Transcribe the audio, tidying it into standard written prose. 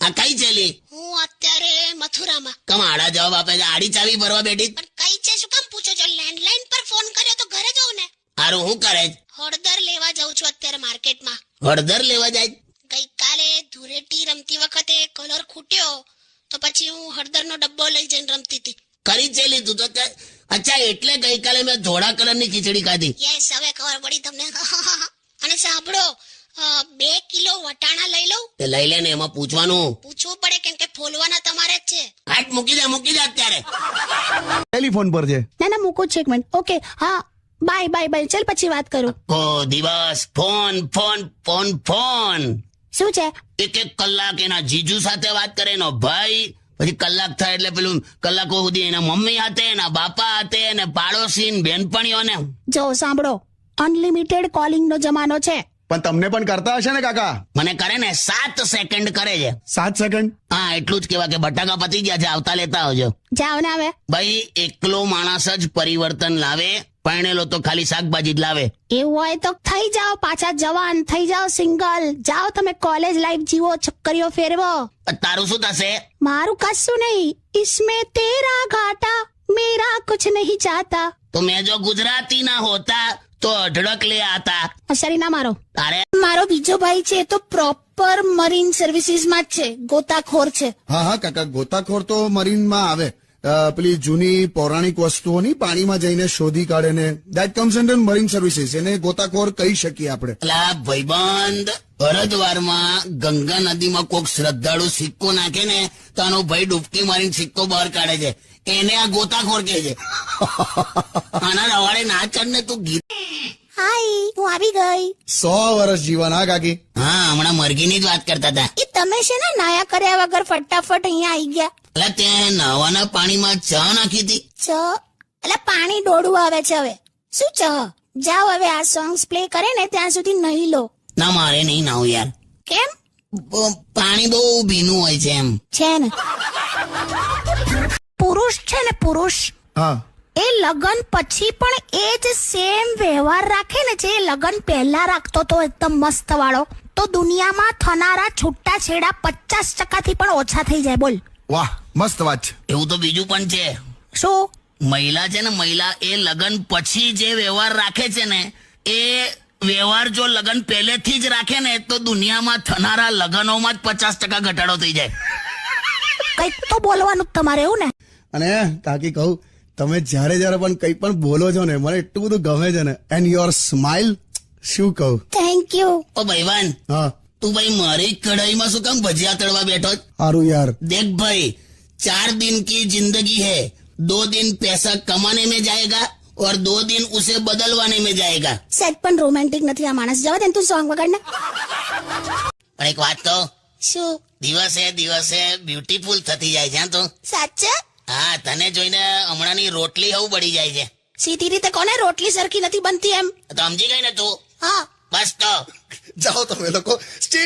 આ કઈ ચેલી? હું અત્યારે મથુરામાં. કમ આડા જવાબ આપે છે? આડી ચાવી ભરવા બેઠી? પણ કઈ છે શું કામ પૂછો છો? લેન્ડલાઈન પર ફોન કર્યો તો ઘરે જઉં ને. હારું હું કરે? હળદર લેવા જાઉં છું અત્યારે માર્કેટમાં. હળદર લેવા જાય? ગઈકાલે ધૂળેટી રમતી વખતે કલર ખૂટ્યો તો પછી હું હળદરનો ડબ્બો લઈ જઈને રમતી હતી. કરી ચેલી તું તો? અચ્છા, એટલે ગઈકાલે મેં ધોળા કલરની ખીચડી ખાધી. યસ, હવે ખબર પડી તમને. અને સાંભળો, 2 કિલો વટાણા લઈ લઉં? તે લઈ લે ને, એમાં પૂછવાનું? પૂછવું પડે કેમ કે ફોલવાના તમારે જ છે. હાથ મૂકી દે અત્યારે. ટેલિફોન પર છે. ના ના મૂકો છે એક મિનિટ. ઓકે હા, બાય બાય બાય. ચલ પછી વાત કરું. ઓ દિવસ ફોન ફોન ફોન ફોન. શું છે? એક કલાક એના જીજુ સાથે વાત કરે, એનો ભાઈ. પછી કલાક થાય એટલે પેલું કલાકો સુધી એના મમ્મી હાથે, એના બાપા હાથે, અને પાડોશી બેનપણીઓને. જો સાંભળો, અનલિમિટેડ કોલિંગ નો જમાનો છે. પણ તમને પણ કરતા હશે ને કાકા? મને કરે ને 7 સેકન્ડ કરે છે. 7 સેકન્ડ? હા, એટલું જ કેવા કે બટાકા પતી ગયા છે, આવતા લેતા આવજો. જાઓ ને હવે. ભાઈ, એકલો માણસ જ પરિવર્તન લાવે, પરણેલો તો ખાલી શાકભાજી જ લાવે. એવું હોય તો થઈ જાઓ પાછા જવાન, થઈ જાઓ સિંગલ. જાઓ તમે કોલેજ લાઈફ જીવો, છક્કરીઓ ફેરવો. તારું શું થશે? મારું કશું નહીં. इसमें तेरा घाटा मेरा कुछ नहीं चाहता. તો મેં જો ગુજરાતી ના હોતા તો અઢળક લે આતા. અશરી ના મારો. તારે મારો બીજો ભાઈ છે તો પ્રોપર મરીન સર્વિસીસ માં જ છે, ગોતાખોર છે. હા હા કાકા, ગોતાખોર તો મરીનમાં આવે. પેલી જૂની પૌરાણિક વસ્તુઓની પાણીમાં જઈને શોધી કાઢે ને, that comes under marine services. એને ગોતાખોર કહી શકીએ આપણે. પેલા ભાઈબંધ હરદ્વારમાં ગંગા નદીમાં કોક શ્રદ્ધાળુ સિક્કો નાખે ને તો આનો ભાઈ ડૂબકી મારીને સિક્કો બહાર કાઢે છે. એને આ ગોતાખોર કહે છે. આના રવાડે ના ચડ ને તું ગીત. હાય, હું આવી ગઈ. 100 વર્ષ જીવન. હા કાકી? હા, હમણાં મરઘીની જ વાત કરતા હતા. એ તમે છે ને નાયા કર્યા વગર ફટાફટ અહીંયા આવી ગયા. એટલે ત્યાં નહાવાના પાણીમાં ચા નાખી હતી. એટલે પાણી ડોળું આવે છે હવે. શું ચ? જાઓ હવે, આ સોંગ્સ પ્લે કરે ને ત્યાં સુધી નહીં લો. ના, મારે નહીં નાવું યાર. કેમ? પાણી બહુ ભીનું હોય છે એમ. છે ને, પુરુષ છે ને પુરુષ, હા, એ લગન પછી પણ એ જ સેમ વ્યવહાર રાખે ને જે લગન પહેલા રાખતો તો એકદમ મસ્ત વાળો, તો દુનિયામાં થનારા છૂટા છેડા 50% થી પણ ઓછા થઈ જાય. બોલ. વાહ, મસ્ત વાત છે. એવું તો બીજું પણ છે. શું? મહિલા છે ને, મહિલા એ લગન પછી જે વ્યવહાર રાખે છે ને, એ વ્યવહાર જો લગન પહેલેથી જ રાખે ને તો દુનિયામાં થનારા લગનોમાં જ 50% ઘટાડો થઈ જાય. કઈક તો બોલવાનું જ તમારે, એવું ને? અને કાકી કહું, તમે જ્યારે પણ કંઈ પણ બોલો છો ને, મને એટલું બધું ગમે છે ને. એન્ડ યોર સ્માઇલ, શું કહું. Thank you. ઓ ભાઈવાન, હા, તું ભાઈ મારી કઢાઈમાં શું કામ ભજીયા તળવા બેઠો? સારું યાર. देख भाई, 4 दिन की जिंदगी है. 2 दिन पैसा कमाने में जाएगा और 2 दिन उसे बदलवाने में जाएगा. સેટ પણ રોમેન્ટિક નથી આ માણસ. જવા દે ને, તું સોંગ વગાડ ને. પણ એક વાત તો, શું? દિવસે દિવસે બ્યુટીફુલ થતી જાય છે તું. સાચે? હા, તને જોઈને હમણાંની રોટલી હવું બળી જાય છે. સીધી રીતે કોને રોટલી સરખી નથી બનતી એમ? તો સમજી ગઈ ને તું? હા. બસ તો જાઓ તમે લોકો. સ્ટેટ